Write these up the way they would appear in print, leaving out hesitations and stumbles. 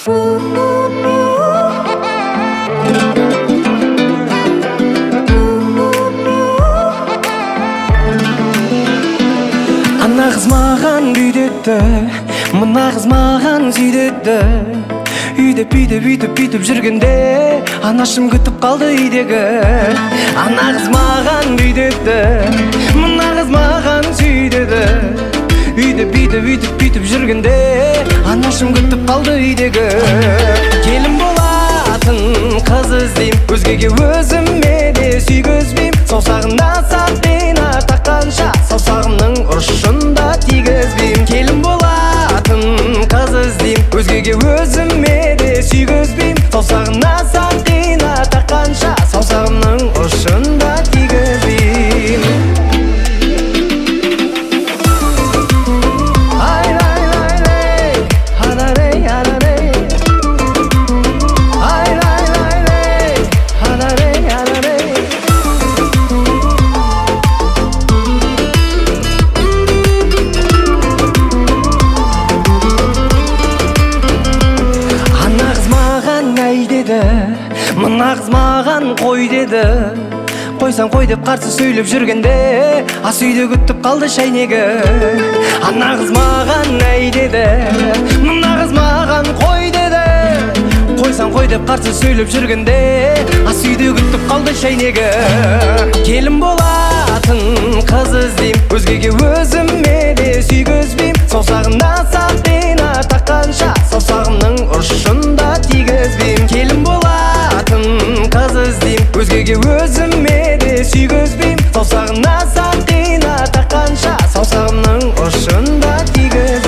Ана қыз маған күйдетті, мына қыз маған сүйдетті. Үйдеп бүйтіп жүргенде анашым күтіп қалды үйдегі. Ана қыз маған күйдетті, мына қыз маған сүйдеді. Үйдеп бүйтіп жүргенде анашым күтіп қалды үйдегі. Келін болатын қыз іздейм, өзгеге өзіме де сүйгізбейм. Саусағына сақина таққанша саусағымның ұшында тигізбейм. Келін болатын қыз іздейм, өзгеге өзіме де сүйгізбейм. Саусағына сақина таққанша саусағымның ұшында тигізбейм. Мына қыз маған қой деді, қойсаң қой деп қарсы сөйлеп жүргенде ас үйде күтіп қалды шайнегі. Ана қыз маған әй деді, мына қыз маған қой деді, қойсаң қой деп қарсы сөйлеп жүргенде ас үйде күтіп қалды шайнегі. Келін болатын қыз іздейм, өзгеге өзіме де сүйгізбейм. Саусағына сақина таққанша саусағымның ұшында тигізбейм. Келін болатын қыз іздейм, өзгеге өзіме де сүйгізбейм. Саусағына сақина таққанша саусағымның ұшында тигізбейм.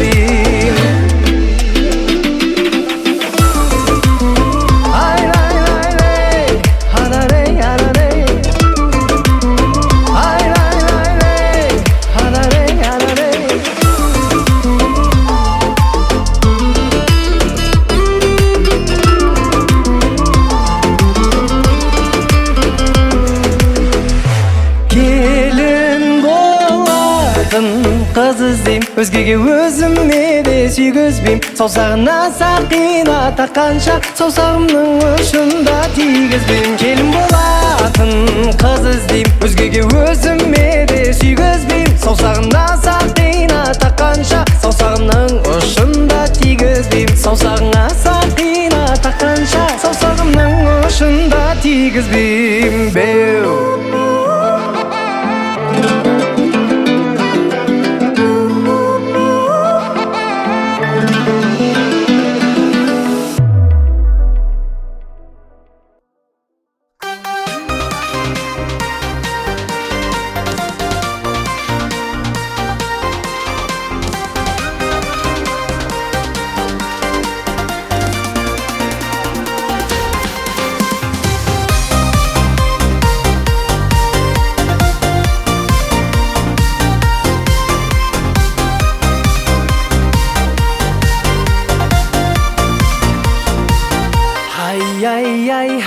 Қыз іздейм, өзгеге өзіме де сүйгізбейм. Саусағына сақина таққанша саусағымның ұшында тигізбейм. Келін болатын қыз іздейм, өзгеге өзіме де сүйгізбейм. Саусағына сақина таққанша саусағымның ұшында тигізбейм. Саусағына сақина таққанша саусағымның ұшында тигізбейм. Беу.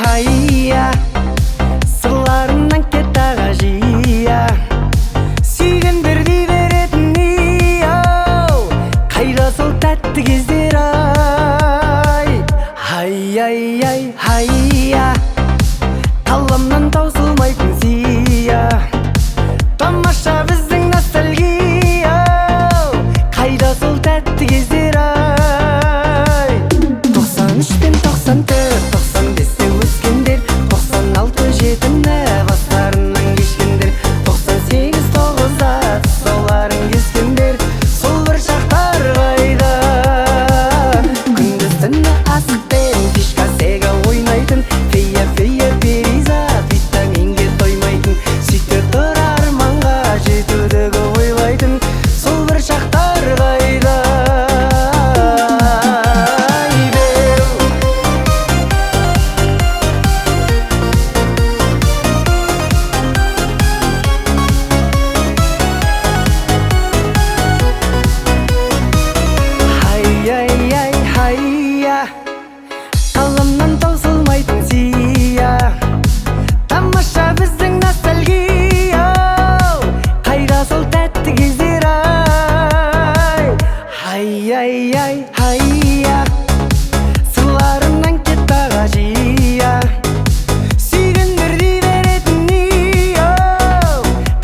Hayya сырларынан кет аға жия, сүйгендер дей беретін ей-ау, қайда сол тәтті кездер ай. Hayya қаламнан таусылмайтын сия, тамаша біздің ностальгия, қайда сол тәтті кездер ай. 93 пен 94, 95-те өскендер, 96 жетімді бастарынан кешкендер, 98 9-да тұсауларын кескендер, сол бір шақтар қайда. Күндіз түні асықпен фишка сега ойнайтын, фея перизат витаминге тоймайтын, сөйтіп тұр арманға жетудігі ойлайтын, сол бір шақтар қайда. Қаламнан таусылмайтын сия, тамаша біздің ностальгия, қайда сол тәтті кездер ай. Hayya жия сүйгендер дей беретін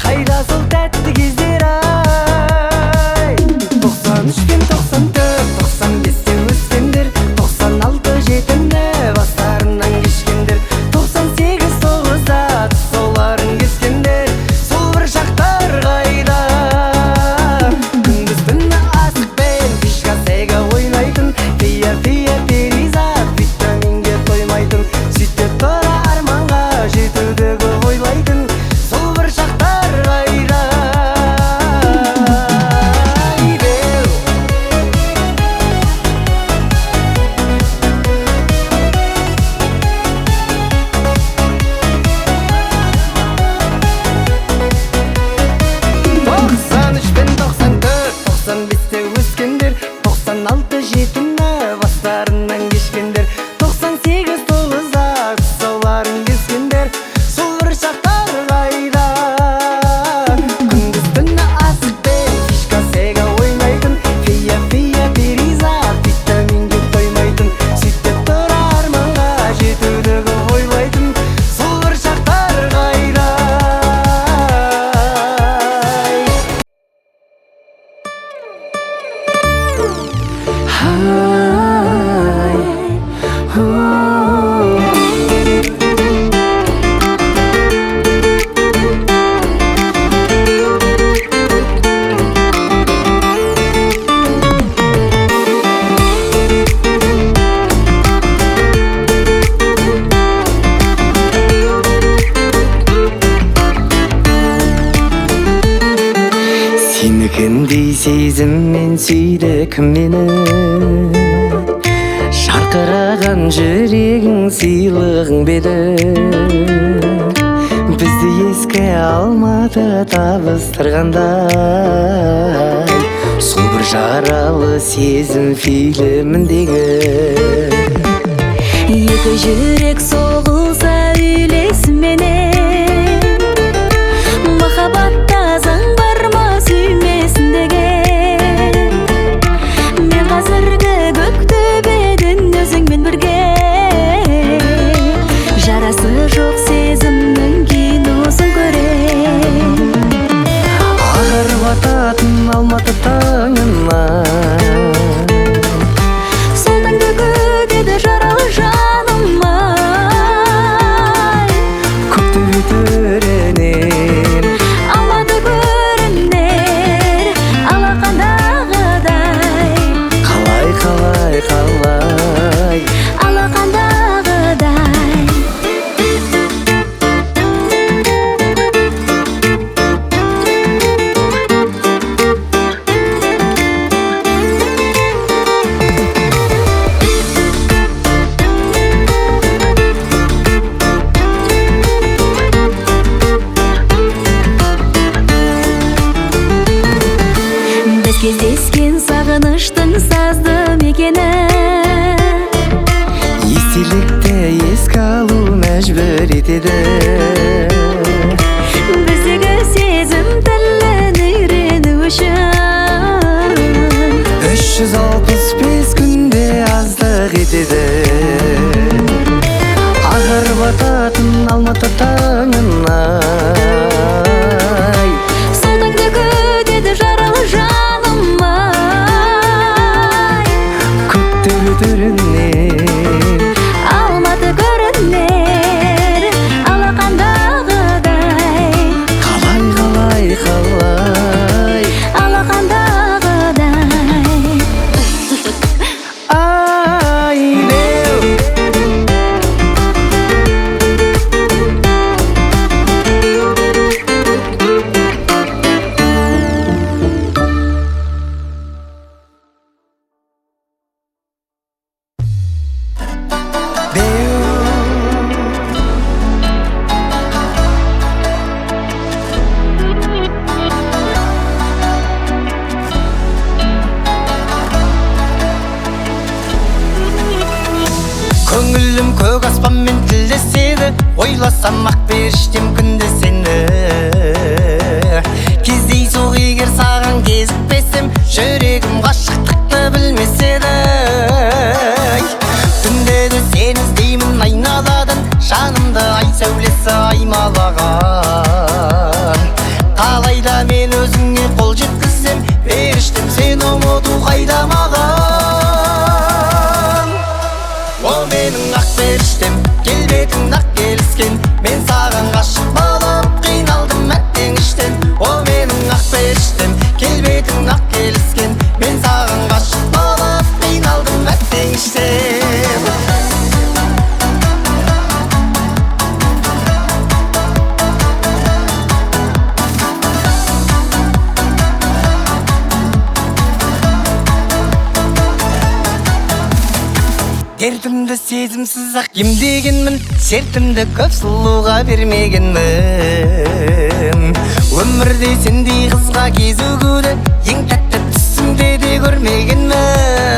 қайда сол тәтті кездер ай 93 пен 94 95-те өскендер 96 жетімді бастарынан кешкендер 98 9-да соларын кескендер сол бір шақтар қайда күндіз түні асықпен фишка сега ойнайтын фия перизат витаминге тоймайтын сөйтіп тұра арманға жетуді көп ойлайтын сол бір шақтар қайда өскендер 96 жетімді бастарынан кешкендер 98 9-да тұсауларын кескендер сол бір шақтар қайда күндіз түні асықпен фишка сега ойнайтын фия перизат витаминге тоймайтын сөйтіп тұра арманға жетуді көп ойлайтын сол бір шақтар қайда сенікіндей сезіммен сүйді кім мені шарқыраған жүрегің сыйлығың беді бізді еске алматы табыстырғандай сол бір жаралы сезім фильміндегі екі жүрек соғылса үйлесімменен махаббатта заң бар ма сүймесін деген мен қазіргі көктөбеден өзіңмен бірге жарасы жоқ сезімнің киносын көрем ағарып ататын алматы таңына сол таңды күтеді жаралы жаным ай көктөбе төрінен алматы көрінер алақандағыдай қалай алақандағыдай біз кездескен сағыныштың сазды мекені естелікті еске алу мәжбүр етеді біздегі сезім тілін үйрену үшін 365 күнде аздық етеді ағарып ататын алматы таңына сол таңды күтеді жаралы жаным ай көктөбе төрінен алматы көрінер алақандағыдай қалай алақандағыдай ай көңілім көк аспанмен тілдеседі ойласам ақ періштем күнде сені кездейсоқ егер саған кезікпесем жүрегім ғашықтықты білмес еді түнде де сені іздеймін Дертімді сезімсіз ақ емдегенмін, сертімді көп сұлуға бермегенмін. Өмірде сендей қызға кезігуді ең тәтті түсімде де көрмегенмін.